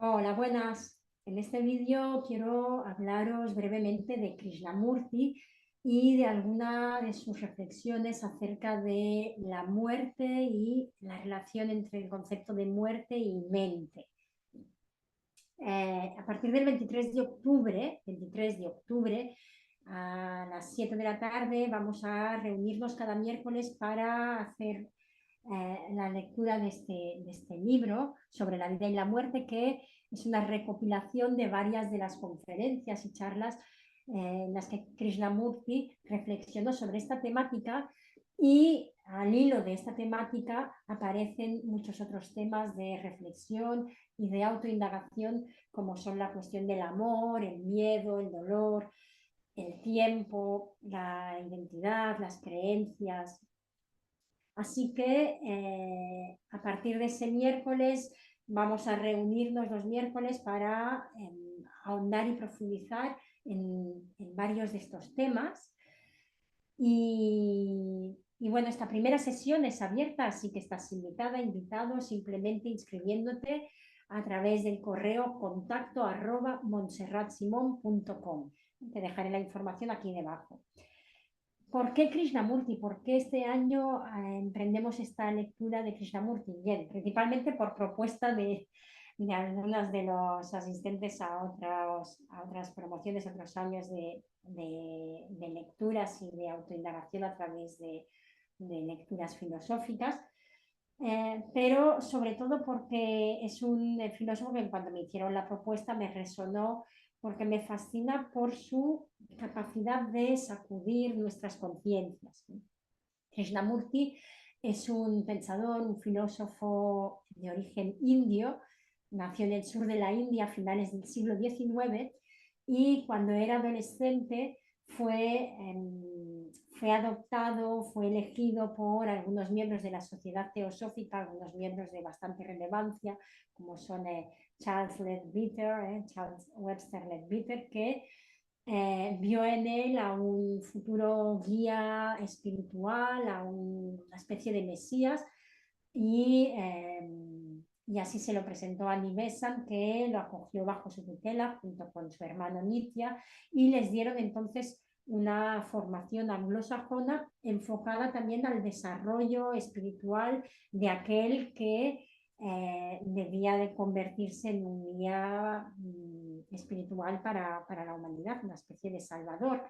Hola, buenas. En este vídeo quiero hablaros brevemente de Krishnamurti y de alguna de sus reflexiones acerca de la muerte y la relación entre el concepto de muerte y mente. A partir del 23 de octubre a las 7 de la tarde vamos a reunirnos cada miércoles para hacer la lectura de este libro sobre la vida y la muerte, que es una recopilación de varias de las conferencias y charlas en las que Krishnamurti reflexionó sobre esta temática, y al hilo de esta temática aparecen muchos otros temas de reflexión y de autoindagación, como son la cuestión del amor, el miedo, el dolor, el tiempo, la identidad, las creencias. Así que a partir de ese miércoles vamos a reunirnos los miércoles para ahondar y profundizar en varios de estos temas. Y bueno, esta primera sesión es abierta, así que estás invitado simplemente inscribiéndote a través del correo contacto@montserratsimon.com. Te dejaré la información aquí debajo. ¿Por qué Krishnamurti? ¿Por qué este año emprendemos esta lectura de Krishnamurti? Bien, principalmente por propuesta de algunos de los asistentes a otras promociones, a otros años de lecturas y de autoindagación a través de lecturas filosóficas. Pero sobre todo porque es un filósofo que cuando me hicieron la propuesta me resonó, porque me fascina por su capacidad de sacudir nuestras conciencias. Krishnamurti es un pensador, un filósofo de origen indio. Nació en el sur de la India a finales del siglo XIX, y cuando era adolescente fue adoptado, fue elegido por algunos miembros de la Sociedad Teosófica, algunos miembros de bastante relevancia, como son Charles Webster Leadbeater, que vio en él a un futuro guía espiritual, a una especie de Mesías, y, y así se lo presentó a Nivesan, que lo acogió bajo su tutela junto con su hermano Nitya, y les dieron entonces una formación anglosajona enfocada también al desarrollo espiritual de aquel que debía de convertirse en un guía espiritual para la humanidad, una especie de salvador.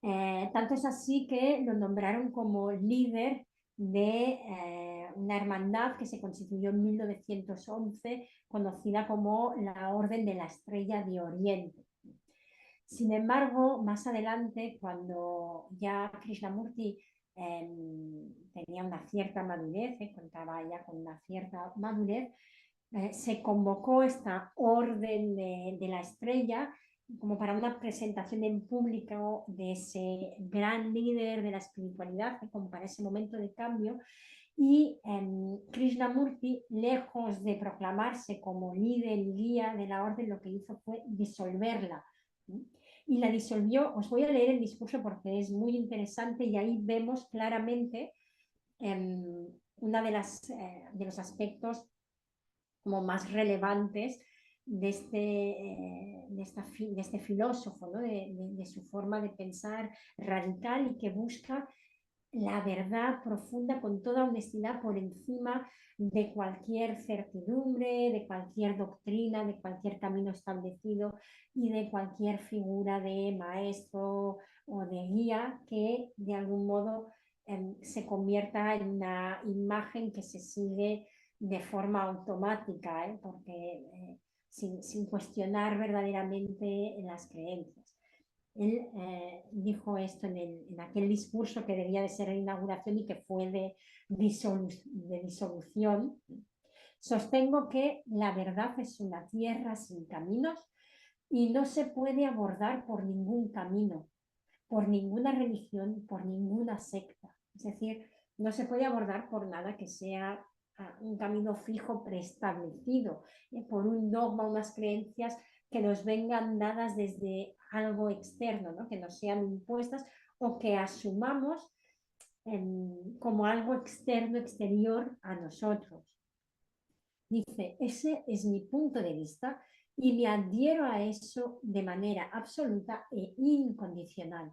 Tanto es así que lo nombraron como líder de una hermandad que se constituyó en 1911, conocida como la Orden de la Estrella de Oriente. Sin embargo, más adelante, cuando ya Krishnamurti tenía una cierta madurez, contaba ya con una cierta madurez, se convocó esta Orden de la Estrella como para una presentación en público de ese gran líder de la espiritualidad, como para ese momento de cambio. Y Krishnamurti, lejos de proclamarse como líder y guía de la orden, lo que hizo fue disolverla. Y la disolvió. Os voy a leer el discurso porque es muy interesante, y ahí vemos claramente una de los aspectos como más relevantes de este filósofo, ¿no? de su forma de pensar radical, y que busca la verdad profunda con toda honestidad por encima de cualquier certidumbre, de cualquier doctrina, de cualquier camino establecido y de cualquier figura de maestro o de guía que de algún modo se convierta en una imagen que se sigue de forma automática, porque sin cuestionar verdaderamente las creencias. Él dijo esto en aquel discurso que debía de ser la inauguración y que fue de disolución. Sostengo que la verdad es una tierra sin caminos y no se puede abordar por ningún camino, por ninguna religión, por ninguna secta. Es decir, no se puede abordar por nada que sea un camino fijo preestablecido, por un dogma, unas creencias que nos vengan dadas desde algo externo, ¿no? Que nos sean impuestas o que asumamos como algo externo, exterior a nosotros. Dice, ese es mi punto de vista y me adhiero a eso de manera absoluta e incondicional.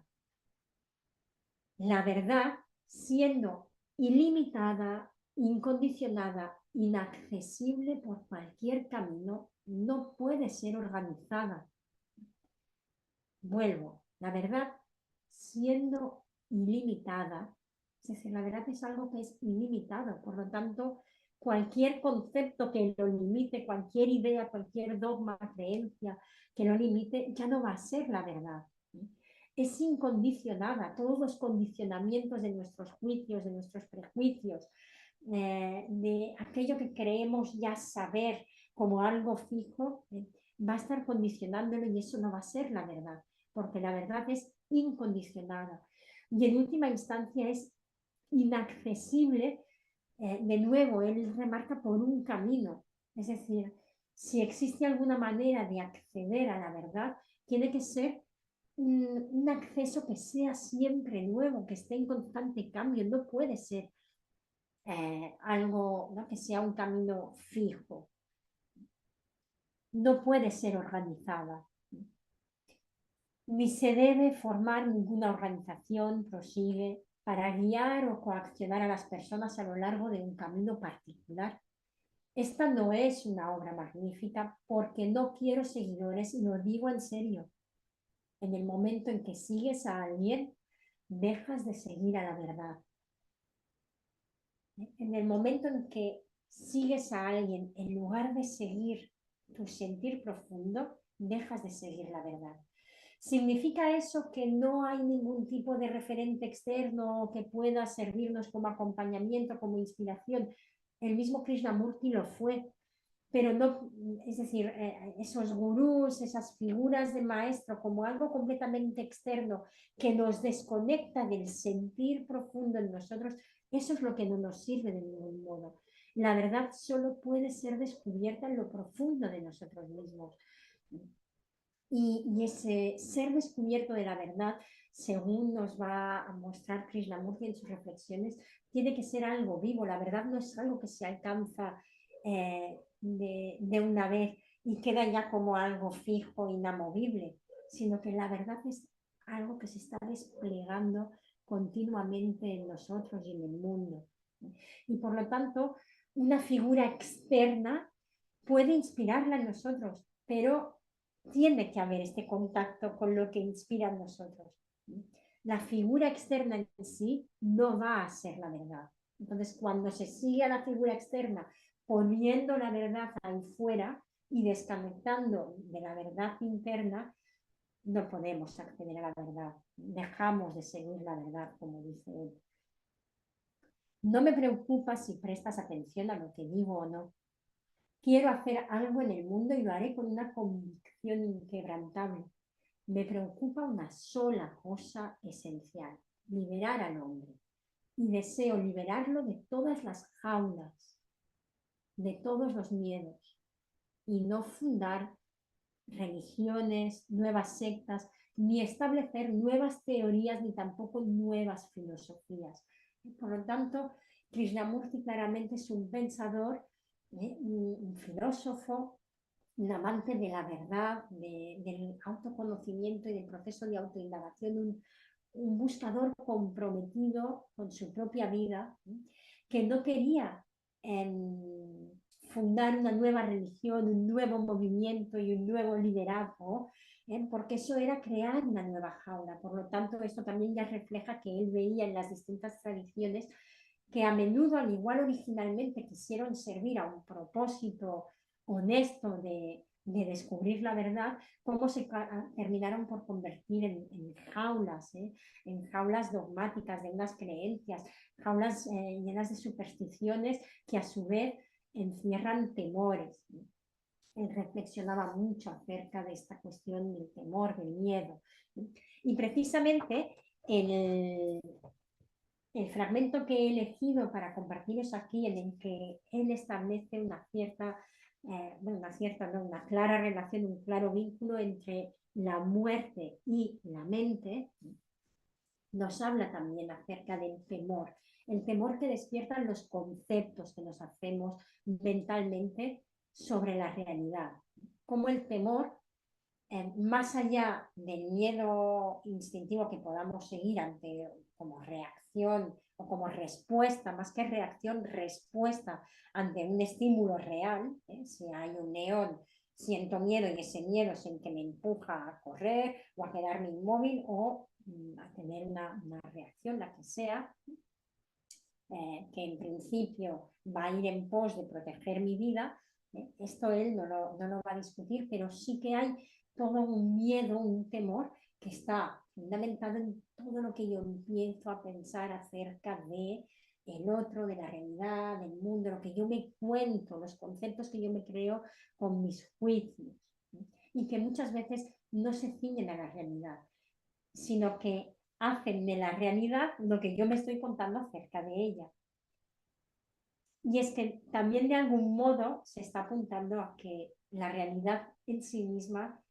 La verdad, siendo ilimitada, incondicionada, inaccesible por cualquier camino, no puede ser organizada. Vuelvo, la verdad, siendo ilimitada, es decir, la verdad es algo que es ilimitado, por lo tanto, cualquier concepto que lo limite, cualquier idea, cualquier dogma, creencia que lo limite, ya no va a ser la verdad. Es incondicionada, todos los condicionamientos de nuestros juicios, de nuestros prejuicios, de aquello que creemos ya saber como algo fijo, va a estar condicionándolo y eso no va a ser la verdad, porque la verdad es incondicionada y en última instancia es inaccesible. De nuevo, él remarca por un camino, es decir, si existe alguna manera de acceder a la verdad, tiene que ser un acceso que sea siempre nuevo, que esté en constante cambio, no puede ser algo, ¿no?, que sea un camino fijo, no puede ser organizada, ni se debe formar ninguna organización, prosigue, para guiar o coaccionar a las personas a lo largo de un camino particular. Esta no es una obra magnífica porque no quiero seguidores y lo digo en serio. En el momento en que sigues a alguien, dejas de seguir a la verdad. En el momento en que sigues a alguien, en lugar de seguir tu sentir profundo, dejas de seguir la verdad. ¿Significa eso que no hay ningún tipo de referente externo que pueda servirnos como acompañamiento, como inspiración? El mismo Krishnamurti lo fue, pero no, es decir, esos gurús, esas figuras de maestro como algo completamente externo que nos desconecta del sentir profundo en nosotros, eso es lo que no nos sirve de ningún modo. La verdad solo puede ser descubierta en lo profundo de nosotros mismos. Y ese ser descubierto de la verdad, según nos va a mostrar Krishnamurti en sus reflexiones, tiene que ser algo vivo. La verdad no es algo que se alcanza de una vez y queda ya como algo fijo, inamovible, sino que la verdad es algo que se está desplegando continuamente en nosotros y en el mundo. Y por lo tanto, una figura externa puede inspirarla en nosotros, pero tiene que haber este contacto con lo que inspira en nosotros. La figura externa en sí no va a ser la verdad. Entonces, cuando se sigue a la figura externa poniendo la verdad ahí fuera y desconectando de la verdad interna, no podemos acceder a la verdad. Dejamos de seguir la verdad, como dice él. No me preocupa si prestas atención a lo que digo o no. Quiero hacer algo en el mundo y lo haré con una convicción inquebrantable. Me preocupa una sola cosa esencial: liberar al hombre. Y deseo liberarlo de todas las jaulas, de todos los miedos, y no fundar religiones, nuevas sectas, ni establecer nuevas teorías, ni tampoco nuevas filosofías. Por lo tanto, Krishnamurti claramente es un pensador, un filósofo, un amante de la verdad, del autoconocimiento y del proceso de autoindagación, un buscador comprometido con su propia vida, que no quería fundar una nueva religión, un nuevo movimiento y un nuevo liderazgo, porque eso era crear una nueva jaula. Por lo tanto, esto también ya refleja que él veía en las distintas tradiciones que a menudo, al igual originalmente, quisieron servir a un propósito honesto de descubrir la verdad, cómo se terminaron por convertir en jaulas, en jaulas dogmáticas de unas creencias, jaulas llenas de supersticiones que a su vez encierran temores. Él reflexionaba mucho acerca de esta cuestión del temor, del miedo. Y precisamente el fragmento que he elegido para compartiros aquí, en el que él establece una clara relación, un claro vínculo entre la muerte y la mente, nos habla también acerca del temor. el temor que despiertan los conceptos que nos hacemos mentalmente sobre la realidad. Como el temor, más allá del miedo instintivo que podamos seguir ante como reacción o como respuesta, más que reacción, respuesta ante un estímulo real, si hay un neón, siento miedo y ese miedo es el que me empuja a correr o a quedarme inmóvil o a tener una reacción, la que sea, que en principio va a ir en pos de proteger mi vida, esto él no lo va a discutir, pero sí que hay todo un miedo, un temor que está fundamentado en todo lo que yo empiezo a pensar acerca de el otro, de la realidad, del mundo, lo que yo me cuento, los conceptos que yo me creo con mis juicios, ¿no? Y que muchas veces no se ciñen a la realidad, sino que hacen de la realidad lo que yo me estoy contando acerca de ella. Y es que también de algún modo se está apuntando a que la realidad en sí misma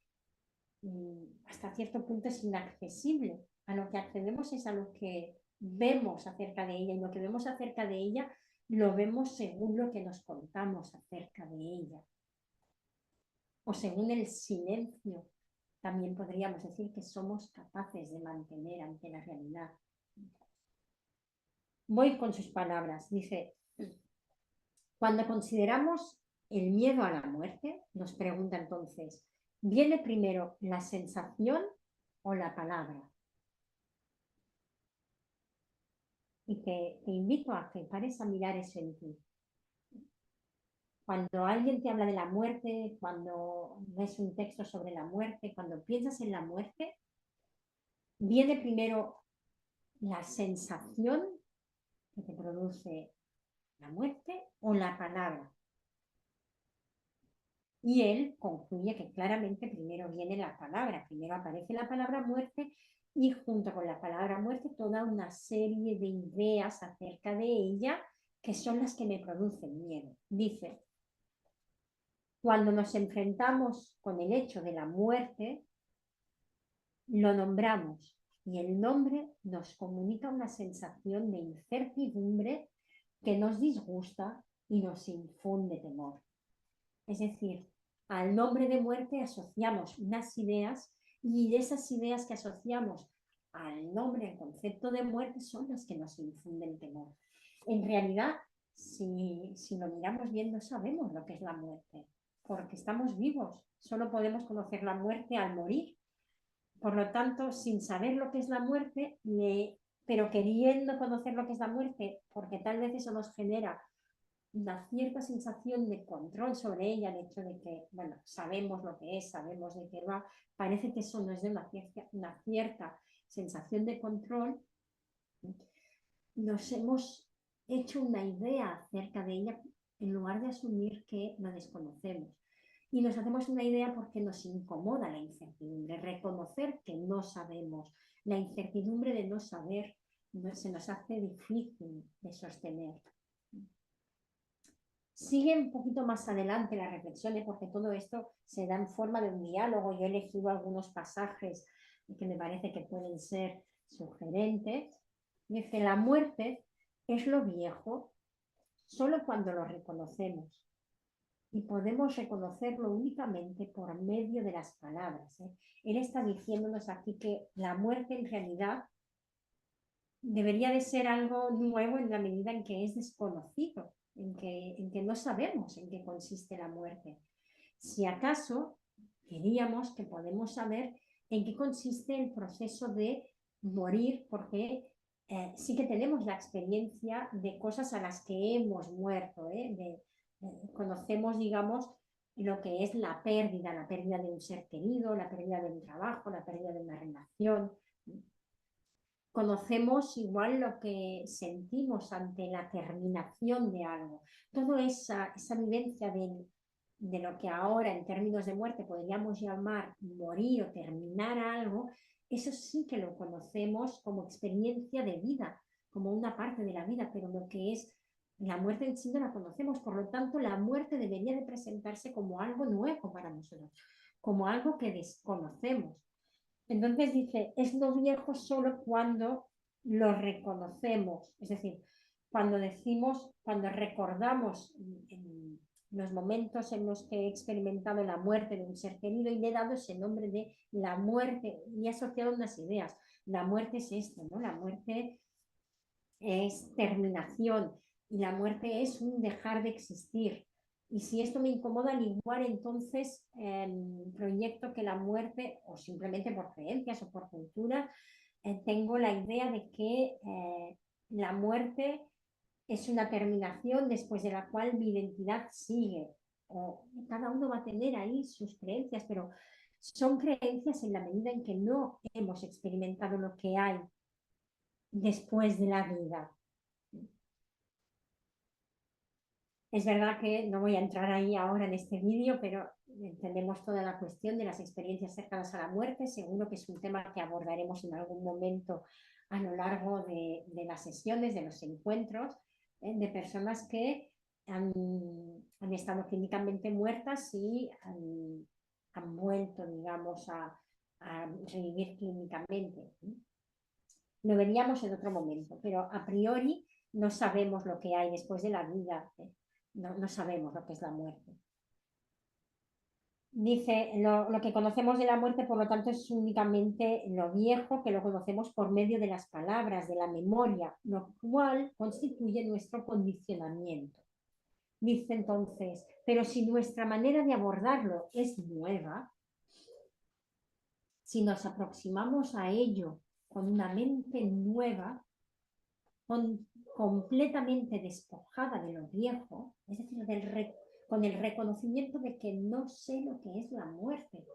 hasta cierto punto es inaccesible. A lo que accedemos es a lo que vemos acerca de ella y lo que vemos acerca de ella lo vemos según lo que nos contamos acerca de ella o según el silencio. También podríamos decir que somos capaces de mantener ante la realidad. Voy con sus palabras. Dice, cuando consideramos el miedo a la muerte, nos pregunta entonces, ¿viene primero la sensación o la palabra? Y te invito a que pares a mirar eso en ti. Cuando alguien te habla de la muerte, cuando ves un texto sobre la muerte, cuando piensas en la muerte, ¿viene primero la sensación que te produce la muerte o la palabra? Y él concluye que claramente primero viene la palabra, primero aparece la palabra muerte y junto con la palabra muerte toda una serie de ideas acerca de ella que son las que me producen miedo. Dice, cuando nos enfrentamos con el hecho de la muerte, lo nombramos y el nombre nos comunica una sensación de incertidumbre que nos disgusta y nos infunde temor. Es decir, al nombre de muerte asociamos unas ideas y esas ideas que asociamos al nombre, al concepto de muerte, son las que nos infunden temor. En realidad, si lo miramos bien, no sabemos lo que es la muerte, porque estamos vivos. Solo podemos conocer la muerte al morir. Por lo tanto, sin saber lo que es la muerte, pero queriendo conocer lo que es la muerte, porque tal vez eso nos genera una cierta sensación de control sobre ella, el hecho de que, bueno, sabemos lo que es, sabemos de qué va, parece que eso nos dé una cierta sensación de control, nos hemos hecho una idea acerca de ella en lugar de asumir que la desconocemos. Y nos hacemos una idea porque nos incomoda la incertidumbre, reconocer que no sabemos, la incertidumbre de no saber se nos hace difícil de sostener. Sigue un poquito más adelante las reflexiones porque todo esto se da en forma de un diálogo. Yo he elegido algunos pasajes que me parece que pueden ser sugerentes. Dice, la muerte es lo viejo solo cuando lo reconocemos y podemos reconocerlo únicamente por medio de las palabras. Él está diciéndonos aquí que la muerte en realidad debería de ser algo nuevo en la medida en que es desconocido, en que no sabemos en qué consiste la muerte. Si acaso diríamos que podemos saber en qué consiste el proceso de morir, porque sí que tenemos la experiencia de cosas a las que hemos muerto, conocemos, digamos, lo que es la pérdida de un ser querido, la pérdida de un trabajo, la pérdida de una relación. Conocemos igual lo que sentimos ante la terminación de algo. Toda esa vivencia de lo que ahora en términos de muerte podríamos llamar morir o terminar algo, eso sí que lo conocemos como experiencia de vida, como una parte de la vida, pero lo que es la muerte en sí no la conocemos. Por lo tanto, la muerte debería de presentarse como algo nuevo para nosotros, como algo que desconocemos. Entonces dice, es lo viejo solo cuando lo reconocemos, es decir, cuando decimos, cuando recordamos en los momentos en los que he experimentado la muerte de un ser querido y le he dado ese nombre de la muerte y he asociado unas ideas. La muerte es esto, ¿no? La muerte es terminación y la muerte es un dejar de existir. Y si esto me incomoda, al igual entonces proyecto que la muerte, o simplemente por creencias o por cultura, tengo la idea de que la muerte es una terminación después de la cual mi identidad sigue. O cada uno va a tener ahí sus creencias, pero son creencias en la medida en que no hemos experimentado lo que hay después de la vida. Es verdad que no voy a entrar ahí ahora en este vídeo, pero entendemos toda la cuestión de las experiencias cercanas a la muerte. Seguro que es un tema que abordaremos en algún momento a lo largo de las sesiones, de los encuentros, de personas que han estado clínicamente muertas y han vuelto, digamos, a revivir clínicamente. Lo veríamos en otro momento, pero a priori no sabemos lo que hay después de la vida. No sabemos lo que es la muerte. Dice, lo que conocemos de la muerte, por lo tanto, es únicamente lo viejo, que lo conocemos por medio de las palabras, de la memoria, lo cual constituye nuestro condicionamiento. Dice entonces, pero si nuestra manera de abordarlo es nueva, si nos aproximamos a ello con una mente nueva, completamente despojada de lo viejo, es decir, con el reconocimiento de que no sé lo que es la muerte,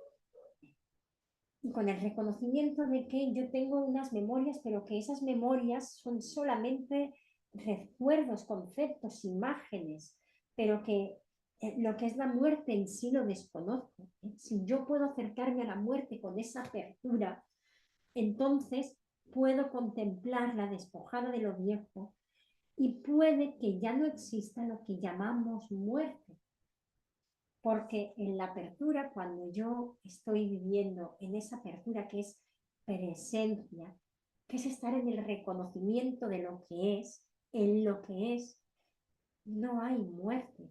y con el reconocimiento de que yo tengo unas memorias, pero que esas memorias son solamente recuerdos, conceptos, imágenes, pero que lo que es la muerte en sí lo desconozco. Si yo puedo acercarme a la muerte con esa apertura, entonces puedo contemplarla despojada de lo viejo y puede que ya no exista lo que llamamos muerte. Porque en la apertura, cuando yo estoy viviendo en esa apertura que es presencia, que es estar en el reconocimiento de lo que es, en lo que es, no hay muerte.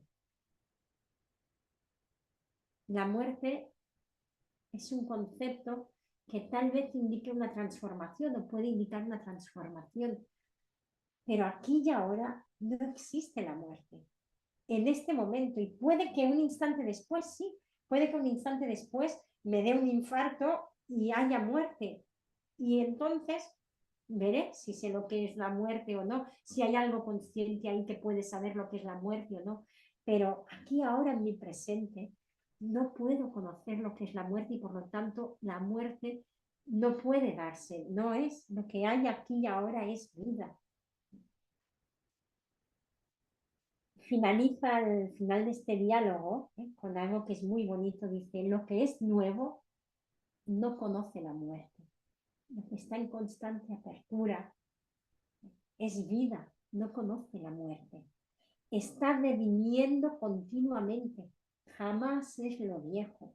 La muerte es un concepto que tal vez indique una transformación o puede indicar una transformación, pero aquí y ahora no existe la muerte. En este momento, y puede que un instante después, sí, puede que un instante después me dé un infarto y haya muerte. Y entonces veré si sé lo que es la muerte o no, si hay algo consciente ahí que puede saber lo que es la muerte o no. Pero aquí ahora en mi presente no puedo conocer lo que es la muerte y por lo tanto la muerte no puede darse, no es lo que hay aquí y ahora es vida. Finaliza al final de este diálogo con algo que es muy bonito. Dice, lo que es nuevo no conoce la muerte. Lo que está en constante apertura es vida, no conoce la muerte. Está deviniendo continuamente. Jamás es lo viejo.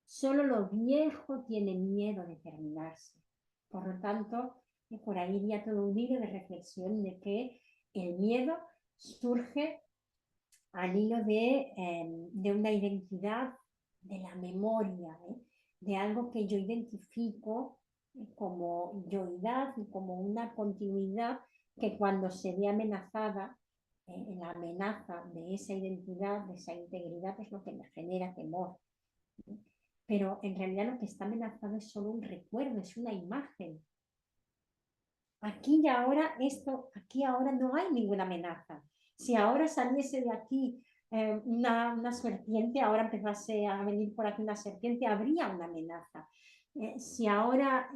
Solo lo viejo tiene miedo de terminarse. Por lo tanto, por ahí iría todo un hilo de reflexión de que el miedo surge al hilo de una identidad, de la memoria, de algo que yo identifico como yoidad y como una continuidad que cuando se ve amenazada, la amenaza de esa identidad, de esa integridad, es lo que me genera temor. Pero en realidad lo que está amenazado es solo un recuerdo, es una imagen. Aquí y ahora aquí ahora no hay ninguna amenaza. Si ahora saliese de aquí una serpiente, ahora empezase a venir por aquí una serpiente, habría una amenaza. Si ahora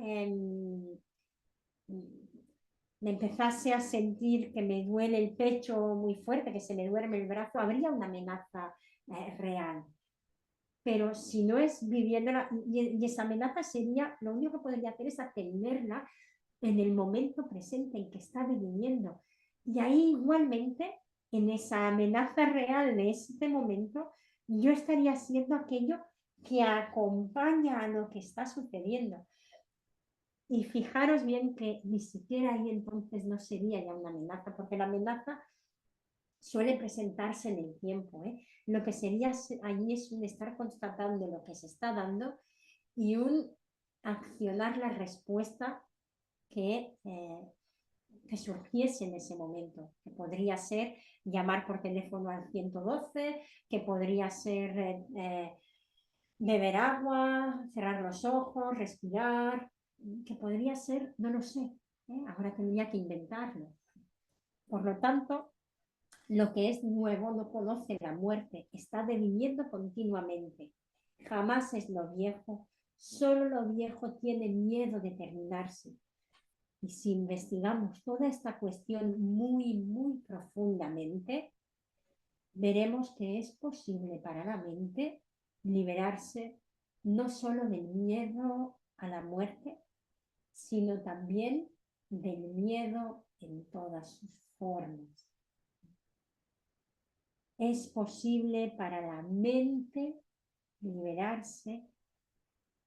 me empezase a sentir que me duele el pecho muy fuerte, que se me duerme el brazo, habría una amenaza real. Pero si no es viviéndola, y esa amenaza sería, lo único que podría hacer es atenderla en el momento presente en que está viviendo. Y ahí igualmente, en esa amenaza real de este momento, yo estaría siendo aquello que acompaña a lo que está sucediendo. Y fijaros bien que ni siquiera ahí entonces no sería ya una amenaza, porque la amenaza suele presentarse en el tiempo, ¿eh? Lo que sería allí es un estar constatando lo que se está dando y un accionar la respuesta que, eh, que surgiese en ese momento, que podría ser llamar por teléfono al 112, que podría ser beber agua, cerrar los ojos, respirar, que podría ser, no lo sé, ahora tendría que inventarlo. Por lo tanto, lo que es nuevo no conoce la muerte, está deviviendo continuamente. Jamás es lo viejo, solo lo viejo tiene miedo de terminarse. Y si investigamos toda esta cuestión muy, muy profundamente, veremos que es posible para la mente liberarse no solo del miedo a la muerte, sino también del miedo en todas sus formas. Es posible para la mente liberarse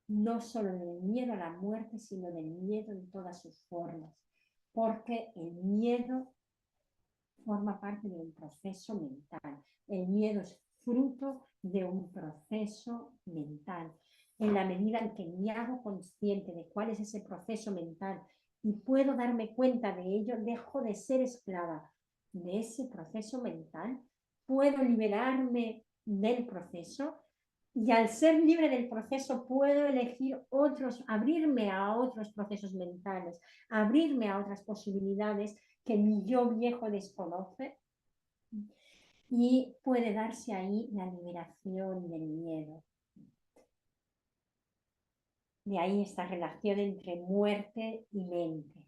no solo del miedo a la muerte, sino del miedo en todas sus formas, porque el miedo forma parte de un proceso mental. El miedo es fruto de un proceso mental. En la medida en que me hago consciente de cuál es ese proceso mental y puedo darme cuenta de ello, dejo de ser esclava de ese proceso mental, puedo liberarme del proceso y al ser libre del proceso puedo elegir otros, abrirme a otros procesos mentales, abrirme a otras posibilidades que mi yo viejo desconoce y puede darse ahí la liberación del miedo. De ahí esta relación entre muerte y mente.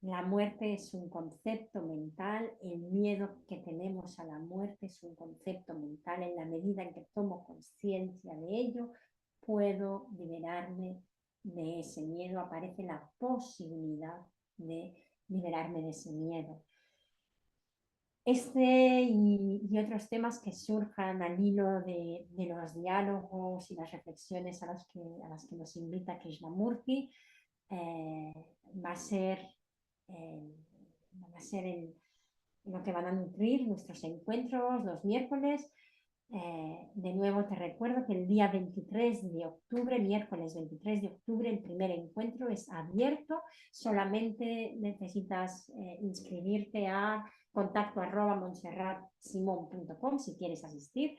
La muerte es un concepto mental, el miedo que tenemos a la muerte es un concepto mental. En la medida en que tomo conciencia de ello, puedo liberarme de ese miedo, aparece la posibilidad de liberarme de ese miedo. Este y otros temas que surjan al hilo de los diálogos y las reflexiones a las que nos invita Krishnamurti eh, va a ser, eh, va a ser lo que van a nutrir nuestros encuentros los miércoles. De nuevo te recuerdo que el día 23 de octubre, miércoles 23 de octubre, el primer encuentro es abierto. Solamente necesitas inscribirte a contacto@montserratsimon.com si quieres asistir.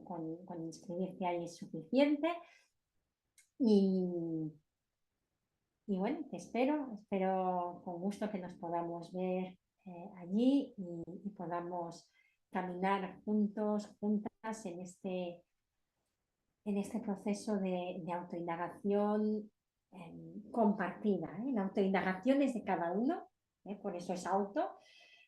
Con inscribirte ahí es suficiente. Y, y bueno, te espero con gusto que nos podamos ver allí y podamos caminar juntos, juntas en este proceso de autoindagación compartida. La autoindagación es de cada uno, por eso es auto,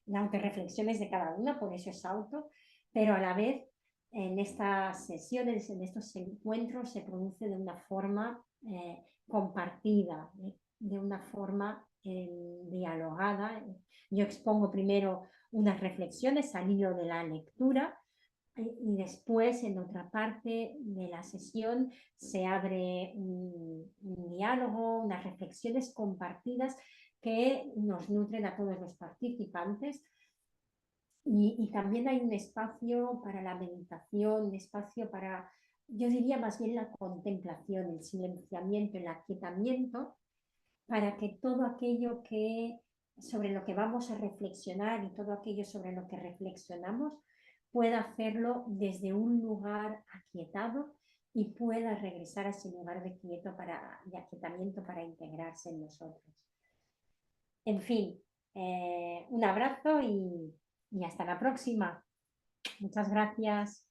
la autorreflexión es de cada uno, por eso es auto, pero a la vez en estas sesiones, en estos encuentros, se produce de una forma compartida, de una forma dialogada. Yo expongo primero unas reflexiones al hilo de la lectura y después en otra parte de la sesión se abre un diálogo, unas reflexiones compartidas que nos nutren a todos los participantes. Y también hay un espacio para la meditación, un espacio para, yo diría más bien la contemplación, el silenciamiento, el aquietamiento, para que todo aquello sobre lo que vamos a reflexionar y todo aquello sobre lo que reflexionamos pueda hacerlo desde un lugar aquietado y pueda regresar a ese lugar de aquietamiento para integrarse en nosotros. En fin, un abrazo y hasta la próxima. Muchas gracias.